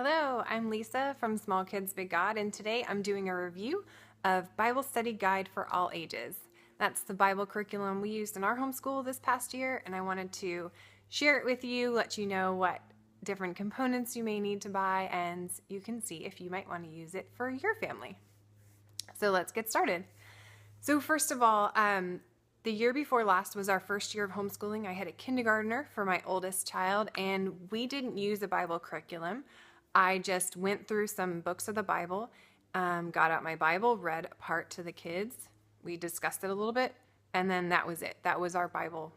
Hello, I'm Lisa from Small Kids Big God, and today I'm doing a review of Bible Study Guide for All Ages. That's the Bible curriculum we used in our homeschool this past year, and I wanted to share it with you, let you know what different components you may need to buy, and you can see if you might want to use it for your family. So let's get started. So first of all, the year before last was our first year of homeschooling. I had a kindergartner for my oldest child, and we didn't use a Bible curriculum. I just went through some books of the Bible, got out my Bible, read a part to the kids. We discussed it a little bit, and then that was it. That was our Bible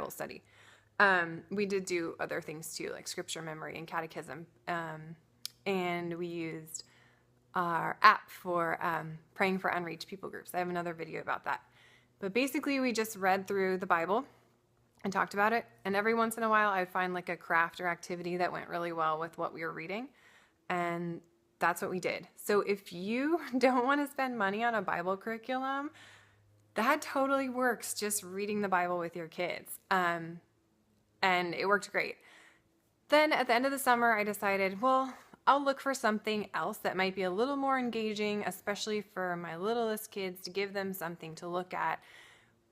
study. We did do other things too, like scripture memory and catechism. And we used our app for praying for unreached people groups. I have another video about that. But basically, we just read through the Bible and talked about it. And every once in a while, I'd find like a craft or activity that went really well with what we were reading. And that's what we did. So if you don't want to spend money on a Bible curriculum, that totally works, just reading the Bible with your kids. And it worked great. Then at the end of the summer, I decided, well, I'll look for something else that might be a little more engaging, especially for my littlest kids, to give them something to look at.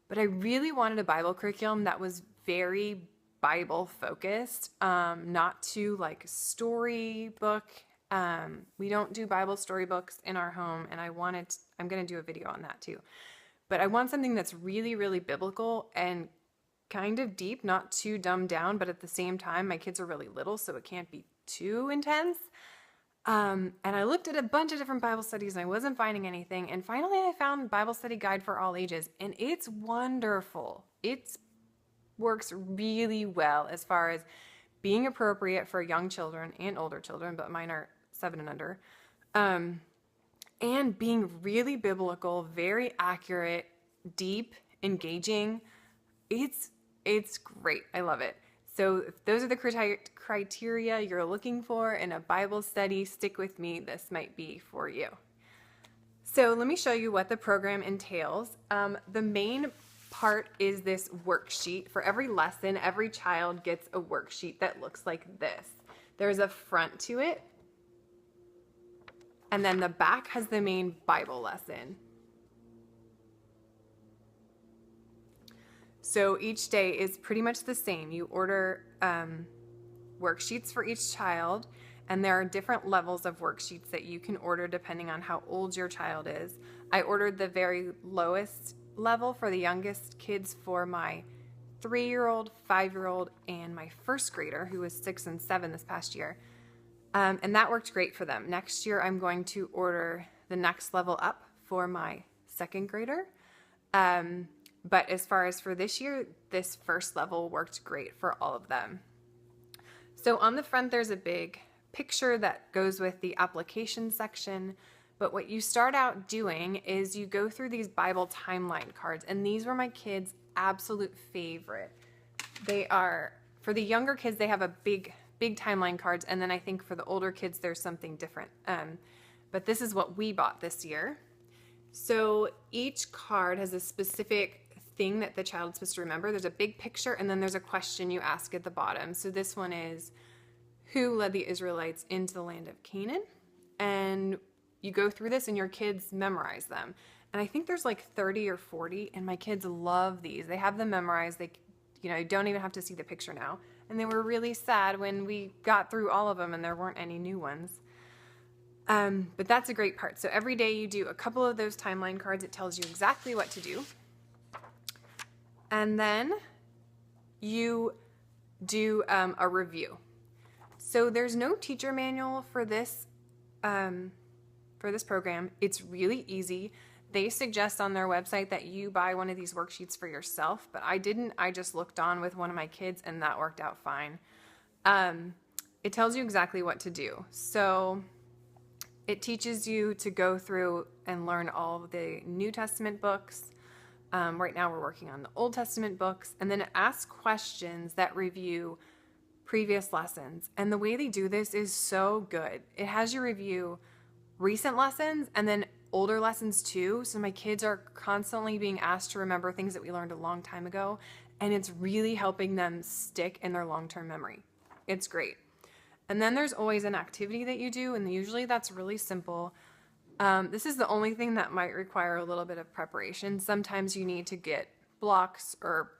But I really wanted a Bible curriculum that was very Bible focused, not too like storybook. We don't do Bible storybooks in our home, and I'm going to do a video on that too. But I want something that's really, really biblical and kind of deep, not too dumbed down, but at the same time, my kids are really little, so it can't be too intense. And I looked at a bunch of different Bible studies and I wasn't finding anything. And finally I found Bible Study Guide for All Ages, and it's wonderful. It works really well as far as being appropriate for young children and older children, but mine are 7 and under. And being really biblical, very accurate, deep, engaging. It's great. I love it. So if those are the criteria you're looking for in a Bible study, stick with me. This might be for you. So let me show you what the program entails. The main part is this worksheet. For every lesson, every child gets a worksheet that looks like this. There's a front to it, and then the back has the main Bible lesson. So each day is pretty much the same. You order worksheets for each child, and there are different levels of worksheets that you can order depending on how old your child is. I ordered the very lowest level for the youngest kids for my 3-year-old, 5-year-old, and my first grader, who was 6 and 7 this past year. And that worked great for them. Next year, I'm going to order the next level up for my second grader. But as far as for this year, this first level worked great for all of them. So on the front, there's a big picture that goes with the application section. But what you start out doing is you go through these Bible timeline cards. And these were my kids' absolute favorite. They are, for the younger kids, they have a big timeline cards. And then I think for the older kids, there's something different. But this is what we bought this year. So each card has a specific thing that the child's supposed to remember. There's a big picture, and then there's a question you ask at the bottom. So this one is, who led the Israelites into the land of Canaan? And you go through this and your kids memorize them. And I think there's like 30 or 40, and my kids love these. They have them memorized. They, don't even have to see the picture now. And they were really sad when we got through all of them and there weren't any new ones. But that's a great part. So every day you do a couple of those timeline cards. It tells you exactly what to do. And then you do a review. So there's no teacher manual for this program. It's really easy. They suggest on their website that you buy one of these worksheets for yourself, but I didn't. I just looked on with one of my kids, and that worked out fine. It tells you exactly what to do. So it teaches you to go through and learn all of the New Testament books. Right now we're working on the Old Testament books, and then it asks questions that review previous lessons. And the way they do this is so good. It has you review recent lessons and then older lessons too. So my kids are constantly being asked to remember things that we learned a long time ago, and it's really helping them stick in their long-term memory. It's great. And then there's always an activity that you do, and usually that's really simple. This is the only thing that might require a little bit of preparation. Sometimes you need to get blocks or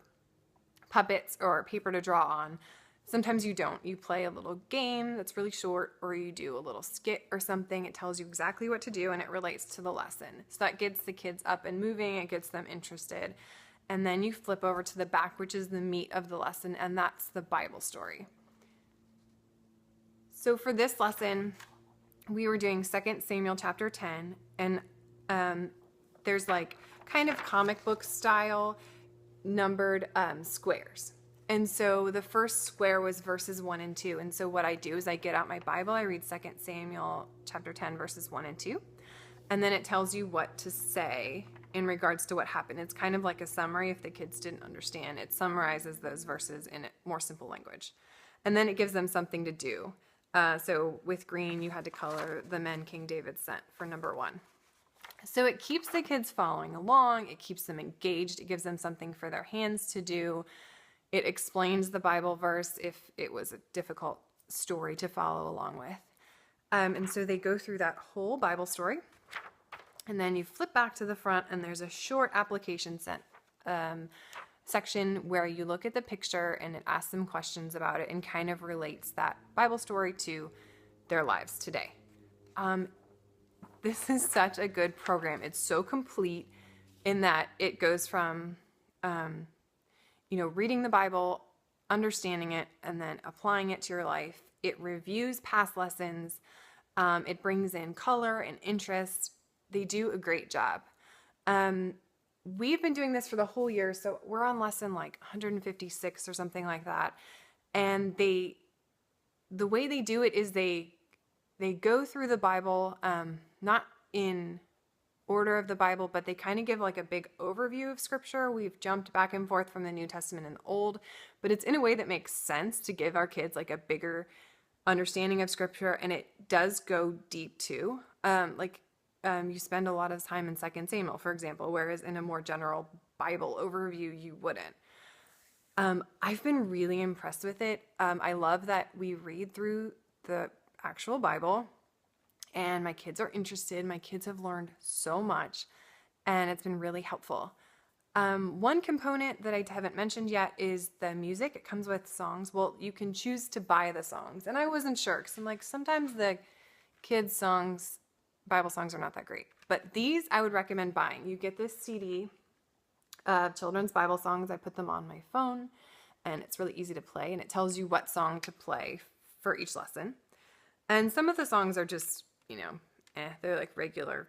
puppets or paper to draw on. Sometimes you don't. You play a little game that's really short, or you do a little skit or something. It tells you exactly what to do, and it relates to the lesson. So that gets the kids up and moving. It gets them interested. And then you flip over to the back, which is the meat of the lesson, and that's the Bible story. So for this lesson, we were doing 2 Samuel chapter 10, and there's like kind of comic book style numbered squares. And so the first square was verses 1 and 2. And so what I do is I get out my Bible, I read 2 Samuel chapter 10, verses 1 and 2. And then it tells you what to say in regards to what happened. It's kind of like a summary if the kids didn't understand. It summarizes those verses in more simple language. And then it gives them something to do. So with green, you had to color the men King David sent for number 1. So it keeps the kids following along. It keeps them engaged. It gives them something for their hands to do. It explains the Bible verse if it was a difficult story to follow along with. And so they go through that whole Bible story. And then you flip back to the front, and there's a short application section where you look at the picture and it asks them questions about it and kind of relates that Bible story to their lives today. This is such a good program. It's so complete in that it goes from, reading the Bible, understanding it, and then applying it to your life. It reviews past lessons. It brings in color and interest. They do a great job. We've been doing this for the whole year, so we're on lesson like 156 or something like that. And the way they do it is they go through the Bible, not in order of the Bible, but they kind of give like a big overview of Scripture. We've jumped back and forth from the New Testament and the Old, but it's in a way that makes sense to give our kids like a bigger understanding of Scripture, and it does go deep too. You spend a lot of time in 2 Samuel, for example, whereas in a more general Bible overview, you wouldn't. I've been really impressed with it. I love that we read through the actual Bible, and my kids are interested. My kids have learned so much, and it's been really helpful. One component that I haven't mentioned yet is the music. It comes with songs. Well, you can choose to buy the songs, and I wasn't sure, because I'm like, sometimes the kids' songs, Bible songs, are not that great. But these I would recommend buying. You get this CD of children's Bible songs. I put them on my phone, and it's really easy to play, and it tells you what song to play for each lesson. And some of the songs are just, they're like regular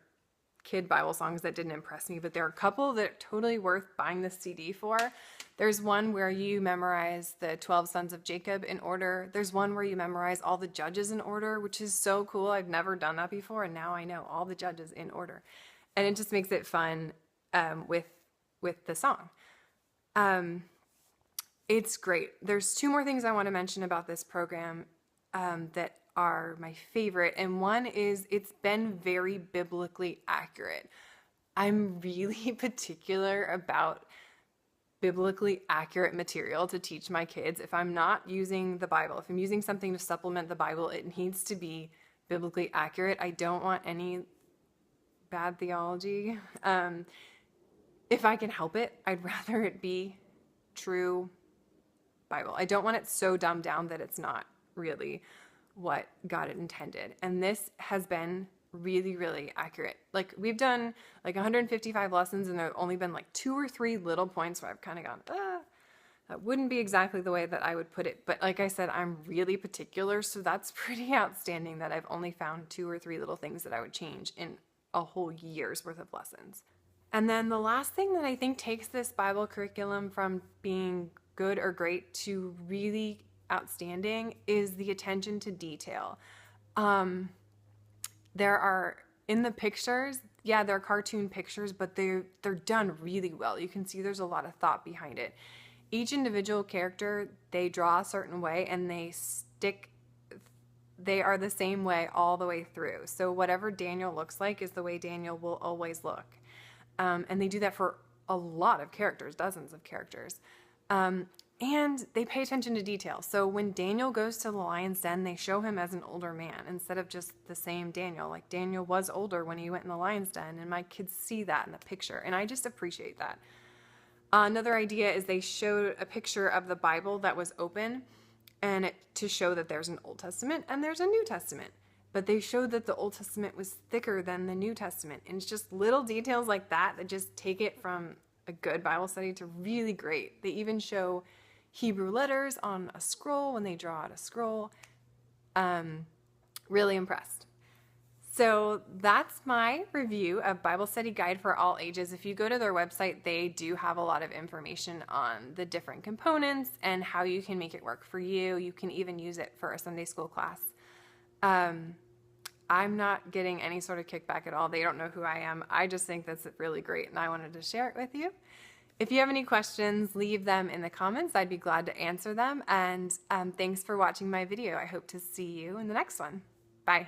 kid Bible songs that didn't impress me, but there are a couple that are totally worth buying the CD for. There's one where you memorize the 12 sons of Jacob in order. There's one where you memorize all the judges in order, which is so cool. I've never done that before, and now I know all the judges in order. And it just makes it fun with the song. It's great. There's 2 more things I want to mention about this program that are my favorite, and one is it's been very biblically accurate. I'm really particular about biblically accurate material to teach my kids. If I'm not using the Bible, if I'm using something to supplement the Bible, it needs to be biblically accurate. I don't want any bad theology. If I can help it, I'd rather it be true Bible. I don't want it so dumbed down that it's not really what God intended. And this has been really, really accurate. Like, we've done like 155 lessons, and there have only been like 2 or 3 little points where I've kind of gone, that wouldn't be exactly the way that I would put it. But like I said, I'm really particular, so that's pretty outstanding that I've only found 2 or 3 little things that I would change in a whole year's worth of lessons. And then the last thing that I think takes this Bible curriculum from being good or great to really outstanding is the attention to detail. There are, in the pictures, they're cartoon pictures, but they're done really well. You can see there's a lot of thought behind it. Each individual character, they draw a certain way, and they are the same way all the way through. So whatever Daniel looks like is the way Daniel will always look. And they do that for a lot of characters, dozens of characters. And they pay attention to detail. So when Daniel goes to the lion's den, they show him as an older man instead of just the same Daniel. Like Daniel was older when he went in the lion's den, and my kids see that in the picture, and I just appreciate that. Another idea is they showed a picture of the Bible that was open, and to show that there's an Old Testament and there's a New Testament. But they showed that the Old Testament was thicker than the New Testament. And it's just little details like that that just take it from a good Bible study to really great. They even show Hebrew letters on a scroll when they draw out a scroll. Really impressed. So that's my review of Bible Study Guide for All Ages. If you go to their website, they do have a lot of information on the different components and how you can make it work for you. You can even use it for a Sunday school class. I'm not getting any sort of kickback at all. They don't know who I am. I just think that's really great, and I wanted to share it with you. If you have any questions, leave them in the comments. I'd be glad to answer them. And thanks for watching my video. I hope to see you in the next one. Bye.